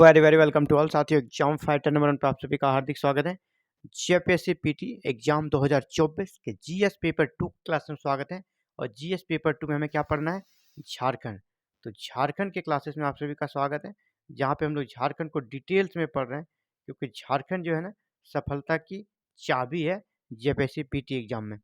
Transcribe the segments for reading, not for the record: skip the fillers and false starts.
Very very welcome to all साथियों। Exam fighter number 1 पे आप सभी का हार्दिक स्वागत है। जेपीएससी पीटी एग्जाम 2024 के जीएस पेपर 2 क्लास में स्वागत है। और जीएस पेपर 2 में हमें क्या पढ़ना है? झारखंड। तो झारखंड के क्लासेस में आप सभी का स्वागत है, जहाँ पे हम लोग झारखंड को डिटेल्स में पढ़ रहे हैं, क्योंकि झारखंड जो है ना, सफलता की चाबी है जेपीएससी पीटी एग्जाम में,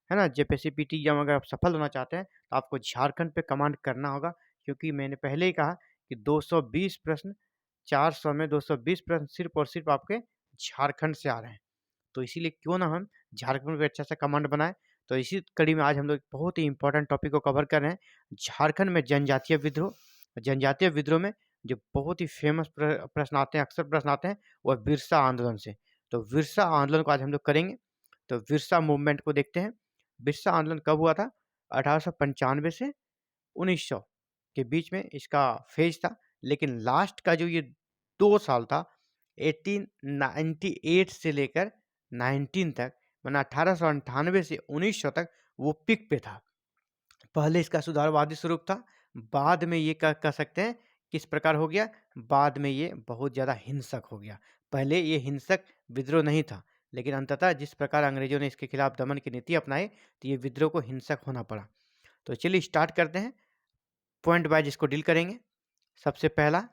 है ना। जेपीएससी पीटी एग्जाम अगर आप सफल होना चाहते हैं तो आपको झारखंड पे कमांड करना होगा, क्योंकि मैंने पहले ही कहा कि 220 प्रश्न 400 में 220 प्रश्न सिर्फ और सिर्फ आपके झारखंड से आ रहे हैं। तो इसीलिए क्यों ना हम झारखंड पे अच्छा सा कमांड बनाएं। तो इसी कड़ी में आज हम लोग एक बहुत ही इंपॉर्टेंट टॉपिक को कवर कर रहे हैं, झारखंड में जनजातीय विद्रोह। जनजातीय विद्रोह में जो बहुत ही फेमस प्रश्न आते हैं, अक्सर प्रश्न आते हैं, वह बिरसा आंदोलन से। तो बिरसा आंदोलन को आज हम लोग करेंगे। तो बिरसा मूवमेंट को देखते हैं। बिरसा आंदोलन कब हुआ था? 1895 से 1900 के बीच में इसका फेज था। लेकिन लास्ट का जो ये 2 साल था, 1898 से लेकर 19 तक, माना 1898 से 1900 तक, वो पीक पे था। पहले इसका सुधारवादी स्वरूप था, बाद में ये कह सकते हैं किस प्रकार हो गया, बाद में ये बहुत ज़्यादा हिंसक हो गया। पहले ये हिंसक विद्रोह नहीं था, लेकिन अंततः जिस प्रकार अंग्रेजों ने इसके खिलाफ दमन की नीति अपनाई, तो ये विद्रोह को हिंसक होना पड़ा। तो चलिए स्टार्ट करते हैं, पॉइंट वाइज इसको डील करेंगे। सबसे पहला,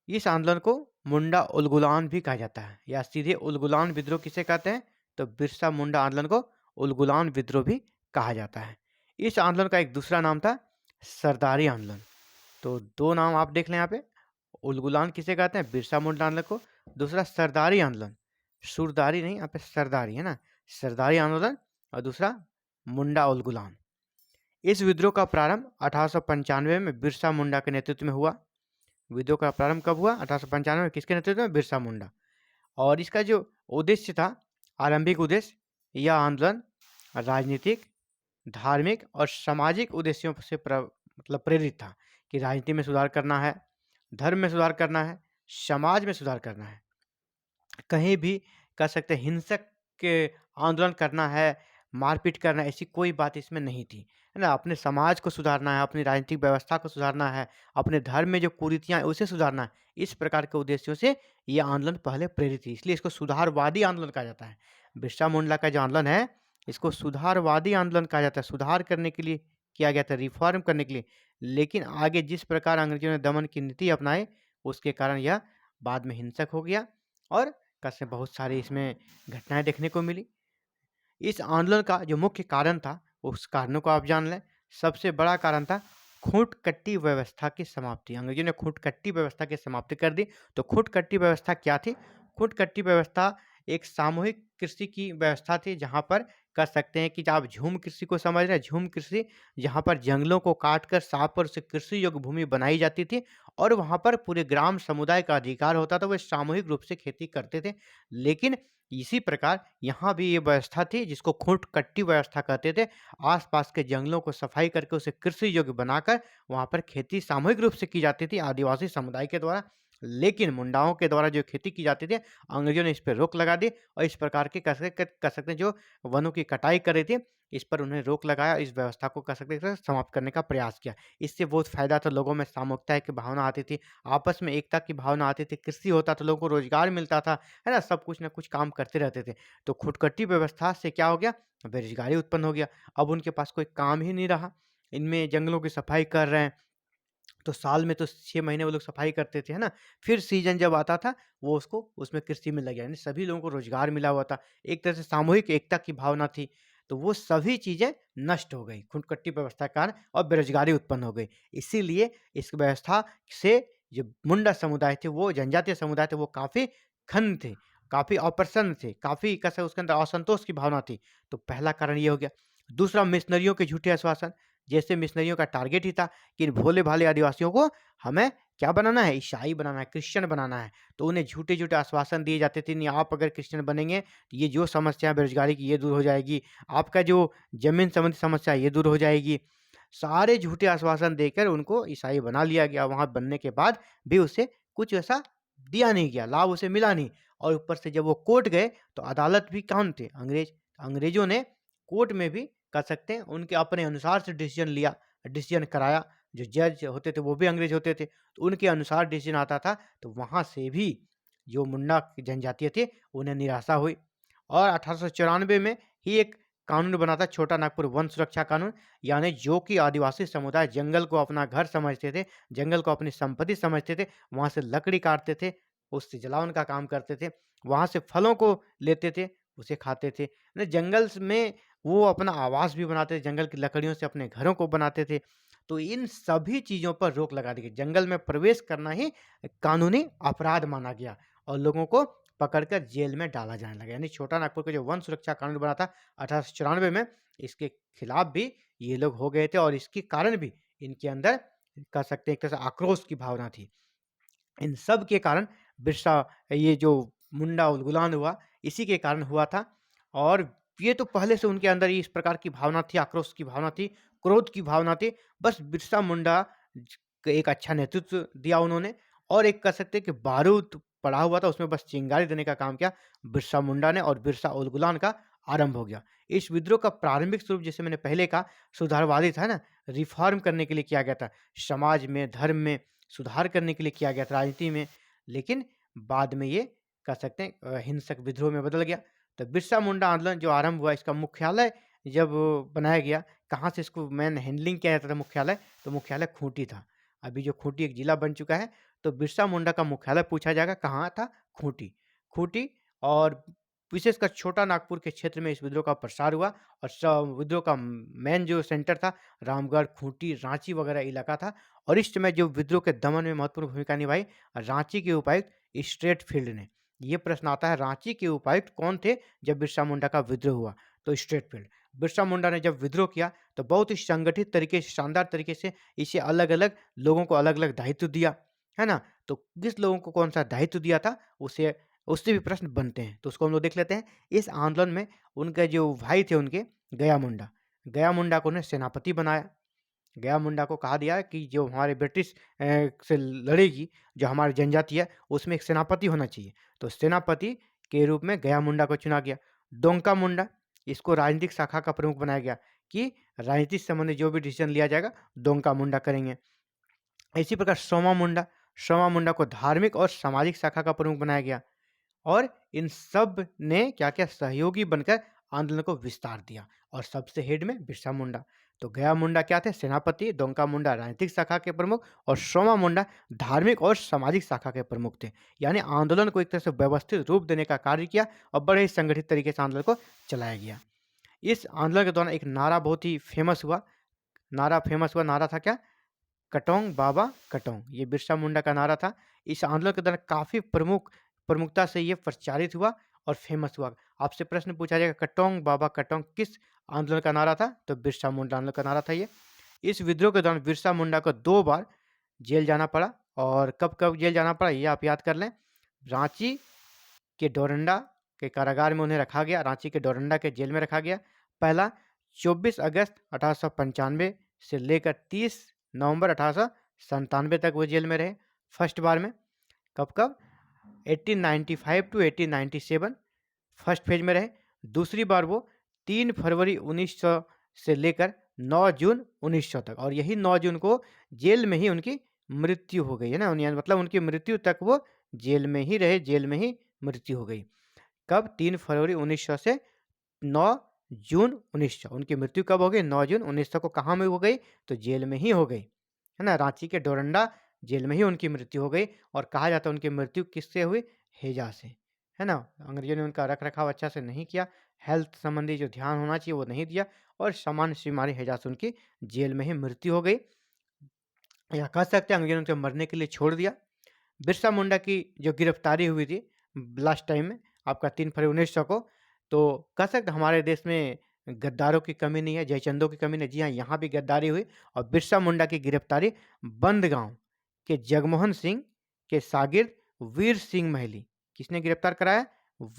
इस आंदोलन को मुंडा उलगुलान भी कहा जाता है, या सीधे उलगुलान विद्रोह किसे कहते हैं? तो बिरसा मुंडा आंदोलन को उलगुलान विद्रोह भी कहा जाता है। इस आंदोलन का एक दूसरा नाम था सरदारी आंदोलन। तो दो नाम आप देख लें यहाँ पे, उलगुलान किसे कहते हैं? बिरसा मुंडा आंदोलन को। दूसरा सरदारी आंदोलन, सुरदारी नहीं, यहाँ पे सरदारी है ना, सरदारी आंदोलन। और दूसरा मुंडा उलगुलान। इस विद्रोह का प्रारंभ 1895 में बिरसा मुंडा के नेतृत्व में हुआ। विद्रोह का प्रारंभ कब हुआ? 1895 में। किसके नेतृत्व में? बिरसा मुंडा। और इसका जो उद्देश्य था, आरंभिक उद्देश्य, यह आंदोलन राजनीतिक, धार्मिक और सामाजिक उद्देश्यों से प्रेरित था, कि राजनीति में सुधार करना है, धर्म में सुधार करना है, समाज में सुधार करना है। कहीं भी कह सकते हैं हिंसक के आंदोलन करना है, मारपीट करना है, ऐसी कोई बात इसमें नहीं थी, है ना। अपने समाज को सुधारना है, अपनी राजनीतिक व्यवस्था को सुधारना है, अपने धर्म में जो कुरीतियाँ हैं उसे सुधारना है। इस प्रकार के उद्देश्यों से ये आंदोलन पहले प्रेरित थी, इसलिए इसको सुधारवादी आंदोलन कहा जाता है। बिरसा मुंडा का जो आंदोलन है, इसको सुधारवादी आंदोलन कहा जाता है। सुधार करने के लिए किया गया था, रिफॉर्म करने के लिए। लेकिन आगे जिस प्रकार अंग्रेजों ने दमन की नीति अपनाई, उसके कारण यह बाद में हिंसक हो गया, और कैसे बहुत सारी इसमें घटनाएं देखने को मिली। इस आंदोलन का जो मुख्य कारण था, उस कारणों को आप जान लें। सबसे बड़ा कारण था खूंट-कट्टी व्यवस्था की समाप्ति। अंग्रेजों ने खूंट-कट्टी व्यवस्था की समाप्ति कर दी। तो खूंट-कट्टी व्यवस्था क्या थी? खूंट-कट्टी व्यवस्था एक सामूहिक कृषि की व्यवस्था थी, जहाँ पर कह सकते हैं कि आप झूम कृषि को समझ रहे हैं। झूम कृषि, जहाँ पर जंगलों को काटकर साफ और उसे कृषि योग्य भूमि बनाई जाती थी, और वहाँ पर पूरे ग्राम समुदाय का अधिकार होता था, वे सामूहिक रूप से खेती करते थे। लेकिन इसी प्रकार यहाँ भी ये व्यवस्था थी, जिसको खूंट-कट्टी व्यवस्था कहते थे। आस-पास के जंगलों को सफाई करके उसे कृषि योग्य बनाकर वहाँ पर खेती सामूहिक रूप से की जाती थी आदिवासी समुदाय के द्वारा। लेकिन मुंडाओं के द्वारा जो खेती की जाती थी, अंग्रेजों ने इस पे रोक लगा दी, और इस प्रकार के कह सकते हैं जो वनों की कटाई कर रही थी, इस पर उन्हें रोक लगाया। इस व्यवस्था को कह सकते हैं समाप्त करने का प्रयास किया। इससे बहुत फ़ायदा था, लोगों में सामूहिकता की भावना आती थी, आपस में एकता की भावना आती थी, कृषि होता था, लोगों को रोज़गार मिलता था, है ना? सब कुछ ना कुछ काम करते रहते थे। तो खुदकट्टी व्यवस्था से क्या हो गया? बेरोज़गारी उत्पन्न हो गया। अब उनके पास कोई काम ही नहीं रहा। इनमें जंगलों की सफाई कर रहे हैं, तो साल में तो 6 महीने वो लोग सफाई करते थे, है ना? फिर सीज़न जब आता था, वो उसको उसमें कृषि में लग गया, यानी सभी लोगों को रोज़गार मिला हुआ था। एक तरह से सामूहिक एकता की भावना थी। तो वो सभी चीज़ें नष्ट हो गई खुदकट्टी व्यवस्था के कारण, और बेरोज़गारी उत्पन्न हो गई। इसीलिए इस व्यवस्था से जो मुंडा समुदाय थे, वो जनजातीय समुदाय थे, वो काफ़ी खन्न थे, काफ़ी अप्रसन्न थे, काफ़ी कैसे उसके अंदर असंतोष की भावना थी। तो पहला कारण ये हो गया। दूसरा, मिशनरियों के झूठे आश्वासन। जैसे मिशनरियों का टारगेट ही था कि इन भोले-भाले आदिवासियों को हमें क्या बनाना है? ईसाई बनाना है, क्रिश्चियन बनाना है। तो उन्हें झूठे-झूठे आश्वासन दिए जाते थे, नहीं आप अगर क्रिश्चियन बनेंगे, तो ये जो समस्या है बेरोज़गारी की, ये दूर हो जाएगी। आपका जो ज़मीन संबंधी समस्या है, ये दूर हो जाएगी। सारे झूठे आश्वासन देकर उनको ईसाई बना लिया गया। वहाँ बनने के बाद भी उसे कुछ ऐसा दिया नहीं गया, लाभ उसे मिला नहीं। और ऊपर से जब वो कोर्ट गए, तो अदालत भी कौन थे? अंग्रेज। अंग्रेज़ों ने कोर्ट में भी कह सकते हैं उनके अपने अनुसार से डिसीज़न लिया, डिसीज़न कराया। जो जज होते थे वो भी अंग्रेज होते थे, तो उनके अनुसार डिसीजन आता था, तो वहाँ से भी जो मुंडा की जनजातीय थे उन्हें निराशा हुई और 1894 में ही एक कानून बना था छोटा नागपुर वन सुरक्षा कानून, यानी जो कि आदिवासी समुदाय जंगल को अपना घर समझते थे, जंगल को अपनी संपत्ति समझते थे, वहाँ से लकड़ी काटते थे, उससे जलावन का काम करते थे, वहाँ से फलों को लेते थे, उसे खाते थे। यानी जंगल में वो अपना आवास भी बनाते थे, जंगल की लकड़ियों से अपने घरों को बनाते थे। तो इन सभी चीज़ों पर रोक लगा दी गई। जंगल में प्रवेश करना ही कानूनी अपराध माना गया और लोगों को पकड़कर जेल में डाला जाने लगा। यानी छोटा नागपुर का जो वन सुरक्षा कानून बना था 1894 में, इसके खिलाफ भी ये लोग हो गए थे और इसके कारण भी इनके अंदर कह सकते हैं एक तरह से आक्रोश की भावना थी। इन सब के कारण बिरसा ये जो मुंडा उलगुलान हुआ, इसी के कारण हुआ था और ये तो पहले से उनके अंदर ही इस प्रकार की भावना थी, आक्रोश की भावना थी, क्रोध की भावना थी। बस बिरसा मुंडा एक अच्छा नेतृत्व दिया उन्होंने और एक कह सकते हैं कि बारूद पड़ा हुआ था, उसमें बस चिंगारी देने का काम किया बिरसा मुंडा ने और बिरसा उलगुलान का आरंभ हो गया। इस विद्रोह का प्रारंभिक स्वरूप जैसे मैंने पहले कहा सुधारवादी था ना, रिफॉर्म करने के लिए किया गया था। समाज में, धर्म में सुधार करने के लिए किया गया था, राजनीति में। लेकिन बाद में ये कह सकते हैं हिंसक विद्रोह में बदल गया। तो बिरसा मुंडा आंदोलन जो आरंभ हुआ, इसका मुख्यालय जब बनाया गया, कहाँ से इसको मेन हैंडलिंग किया जाता था मुख्यालय, तो मुख्यालय खूंटी था। अभी जो खूंटी एक जिला बन चुका है, तो बिरसा मुंडा का मुख्यालय पूछा जाएगा कहाँ था? खूंटी। खूंटी और विशेषकर छोटा नागपुर के क्षेत्र में इस विद्रोह का प्रसार हुआ और विद्रोह का मेन जो सेंटर था रामगढ़, खूंटी, रांची वगैरह इलाका था और इस समय जो विद्रोह के दमन में महत्वपूर्ण भूमिका निभाई रांची के उपायुक्त स्ट्रेटफील्ड ने। ये प्रश्न आता है, रांची के उपायुक्त कौन थे जब बिरसा मुंडा का विद्रोह हुआ? तो स्ट्रेटफील्ड। बिरसा मुंडा ने जब विद्रोह किया तो बहुत ही संगठित तरीके से, शानदार तरीके से इसे अलग-अलग लोगों को अलग-अलग दायित्व दिया, है ना? तो किस लोगों को कौन-सा दायित्व दिया था, उसे उससे भी प्रश्न बनते हैं। तो उसको हम लोग देख लेते हैं। इस आंदोलन में उनके जो भाई थे उनके, गया मुंडा को उन्हें सेनापति बनाया। गया मुंडा को कहा दिया कि जो हमारे ब्रिटिश से लड़ेगी, जो हमारी जनजाति है, उसमें एक सेनापति होना चाहिए। तो सेनापति के रूप में गया मुंडा को चुना गया। डोंका मुंडा, इसको राजनीतिक शाखा का प्रमुख बनाया गया कि राजनीति से संबंधित जो भी डिसीजन लिया जाएगा, डोंका मुंडा करेंगे। इसी प्रकार सोमा मुंडा को धार्मिक और सामाजिक शाखा का प्रमुख बनाया गया और इन सब ने क्या-क्या सहयोगी बनकर आंदोलन को विस्तार दिया और सबसे हेड में बिरसा मुंडा। तो गया मुंडा क्या थे? सेनापति, डोंका मुंडा राजनीतिक शाखा के प्रमुख और सोमा मुंडा धार्मिक और सामाजिक शाखा के प्रमुख थे। यानी आंदोलन को एक तरह से व्यवस्थित रूप देने का कार्य किया और बड़े ही संगठित तरीके से आंदोलन को चलाया गया। इस आंदोलन के दौरान एक नारा बहुत ही फेमस हुआ नारा था क्या? कटौंग बाबा कटौंग, ये बिरसा मुंडा का नारा था। इस आंदोलन के दौरान काफ़ी प्रमुखता से ये प्रचारित हुआ और फेमस हुआ। आपसे प्रश्न पूछा जाएगा कटौंग बाबा कटौंग किस आंदोलन का नारा था? तो बिरसा मुंडा आंदोलन का नारा था ये। इस विद्रोह के दौरान बिरसा मुंडा को 2 बार जेल जाना पड़ा और कब-कब जेल जाना पड़ा ये आप याद कर लें। रांची के डोरंडा के कारागार में उन्हें रखा गया, रांची के डोरंडा के जेल में रखा गया। पहला 24 अगस्त 1895 से लेकर 30 नवंबर 1897 तक वो जेल में रहे फर्स्ट बार में। कब-कब 1895 टू 1897 फर्स्ट फेज में रहे। दूसरी बार वो 3 फरवरी 1900 से लेकर 9 जून 1900 तक और यही 9 जून को जेल में ही उनकी मृत्यु हो गई है ना, मतलब उनकी मृत्यु तक वो जेल में ही रहे, जेल में ही मृत्यु हो गई। कब? 3 फरवरी 1900 से 9 जून 1900। उनकी मृत्यु कब हो गई? 9 जून 1900 को कहाँ में हो गई? तो जेल में ही हो गई, है ना? रांची के डोरंडा जेल में ही उनकी मृत्यु हो गई और कहा जाता है उनकी मृत्यु किससे हुई? हैजा से, है ना? अंग्रेजों ने उनका रख-रखाव अच्छा से नहीं किया, हेल्थ संबंधी जो ध्यान होना चाहिए वो नहीं दिया और सामान्य सी बीमारी हैजा से उनकी जेल में ही मृत्यु हो गई। या कह सकते हैं अंग्रेजों ने उनको मरने के लिए छोड़ दिया। बिरसा मुंडा की जो गिरफ्तारी हुई थी लास्ट टाइम में आपका 3 फरवरी 1900 को, तो कह सकते हैं हमारे देश में गद्दारों की कमी नहीं है, जयचंदों की कमी नहीं। जी हाँ, यहाँ भी गद्दारी हुई और बिरसा मुंडा की गिरफ्तारी बंदगांव के जगमोहन सिंह के शागिर्द वीर सिंह महली, किसने गिरफ्तार कराया?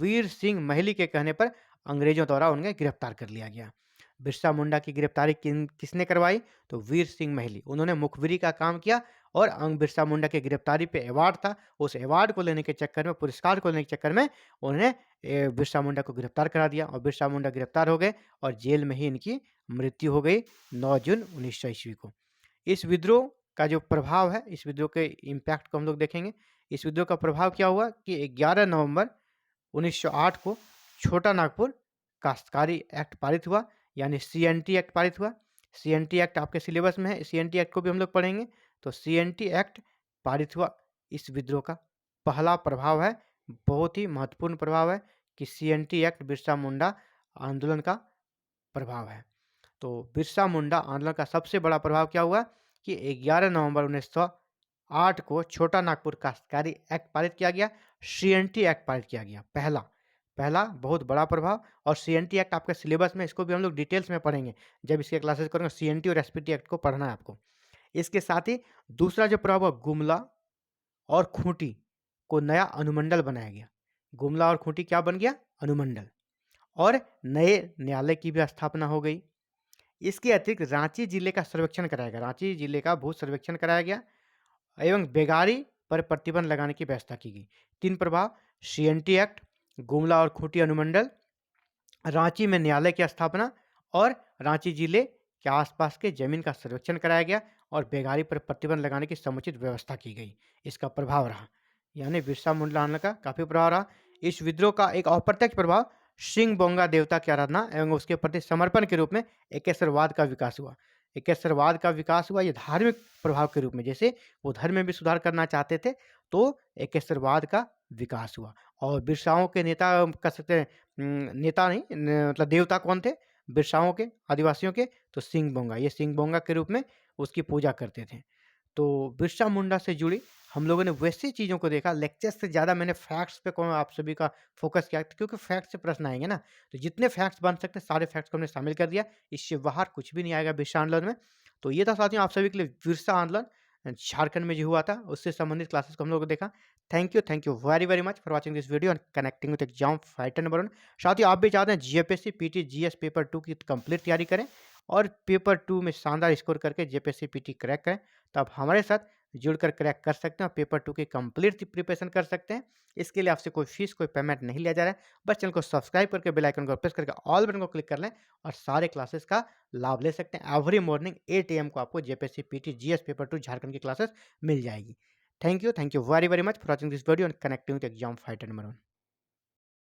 वीर सिंह महली के कहने पर अंग्रेजों द्वारा उन्हें गिरफ्तार कर लिया गया। बिरसा मुंडा की गिरफ्तारी किसने करवाई? तो वीर सिंह महली। उन्होंने मुखबिरी का काम किया और बिरसा मुंडा की गिरफ्तारी पे अवार्ड था, उस अवार्ड को लेने के चक्कर में, पुरस्कार को लेने के चक्कर में उन्हें बिरसा मुंडा को गिरफ्तार करा दिया और बिरसा मुंडा गिरफ्तार हो गए और जेल में ही इनकी मृत्यु हो गई 9 जून 1900 ईस्वी को। इस विद्रोह का जो प्रभाव है, इस विद्रोह के इम्पैक्ट को हम लोग देखेंगे। इस विद्रोह का प्रभाव क्या हुआ कि 11 नवंबर 1908 को छोटा नागपुर काश्तकारी एक्ट पारित हुआ, यानी सीएनटी एक्ट पारित हुआ। सीएनटी एक्ट आपके सिलेबस में है, सीएनटी एक्ट को भी हम लोग पढ़ेंगे। तो सीएनटी एक्ट पारित हुआ, इस विद्रोह का पहला प्रभाव है, बहुत ही महत्वपूर्ण प्रभाव है कि सीएनटी एक्ट बिरसा मुंडा आंदोलन का प्रभाव है। तो बिरसा मुंडा आंदोलन का सबसे बड़ा प्रभाव क्या हुआ कि 11 नवंबर 1908 को छोटा नागपुर काश्तकारी एक्ट पारित किया गया, सीएनटी एक्ट पारित किया गया। पहला पहला बहुत बड़ा प्रभाव। और सीएनटी एक्ट आपके सिलेबस में, इसको भी हम लोग डिटेल्स में पढ़ेंगे जब इसके क्लासेस करेंगे। सीएनटी और एसपीटी एक्ट को पढ़ना है आपको। इसके साथ ही दूसरा जो प्रभाव हुआ, गुमला और खूंटी को नया अनुमंडल बनाया गया। गुमला और खूंटी क्या बन गया? अनुमंडल। और नए न्यायालय की भी स्थापना हो गई। इसके अतिरिक्त रांची जिले का सर्वेक्षण कराया गया, रांची जिले का भू सर्वेक्षण कराया गया एवं बेगारी पर प्रतिबंध लगाने की व्यवस्था की गई। 3 प्रभाव, सीएनटी एक्ट, गुमला और खूंटी अनुमंडल, रांची में न्यायालय की स्थापना और रांची जिले के आसपास के जमीन का सर्वेक्षण कराया गया और बेगारी पर प्रतिबंध लगाने की समुचित व्यवस्था की गई। इसका प्रभाव रहा, यानी बिरसा मुंडा आंदोलन का काफी प्रभाव रहा। इस विद्रोह का एक अप्रत्यक्ष प्रभाव सिंह बोंगा देवता की आराधना एवं उसके प्रति समर्पण के रूप में एकेश्वरवाद का विकास हुआ। एकेश्वरवाद का विकास हुआ, ये धार्मिक प्रभाव के रूप में, जैसे वो धर्म में भी सुधार करना चाहते थे तो एकेश्वरवाद का विकास हुआ। और बिरसाओं के नेता कह सकते हैं, नेता नहीं मतलब देवता कौन थे बिरसाओं के, आदिवासियों के? तो सिंह बोंगा, ये सिंह बोंगा के रूप में उसकी पूजा करते थे। तो बिरसा मुंडा से जुड़ी हम लोगों ने वैसी चीज़ों को देखा, लेक्चर्स से ज़्यादा मैंने फैक्ट्स पे को आप सभी का फोकस किया, क्योंकि फैक्ट्स से प्रश्न आएंगे ना, तो जितने फैक्ट्स बन सकते हैं सारे फैक्ट्स को हमने शामिल कर दिया। इससे बाहर कुछ भी नहीं आएगा बिरसा आंदोलन में। तो ये था साथियों आप सभी के लिए बिरसा आंदोलन झारखंड में जो हुआ था उससे संबंधित क्लासेस को हम लोगों को देखा। Thank you very very much for watching this video and connecting with exam fighter number 1। साथियों आप भी चाहते हैं जीएपीएससी पीटी जीएस पेपर 2 की कंप्लीट तैयारी करें और पेपर 2 में शानदार स्कोर करके जेपीएससी पीटी क्रैक करें, तो आप हमारे साथ जुड़कर क्रैक कर सकते हैं और पेपर 2 की कंप्लीट प्रिपरेशन कर सकते हैं। इसके लिए आपसे कोई फीस, कोई पेमेंट नहीं लिया जा रहा है। बस चैनल को सब्सक्राइब करके बेल आइकन को प्रेस करके ऑल बटन को क्लिक कर लें और सारे क्लासेस का लाभ ले सकते हैं। एवरी मॉर्निंग 8 AM को आपको JPSC PT GS paper 2 Jharkhand की क्लासेस मिल जाएगी। Thank you very very much for watching this video and connecting with exam fighter number 1।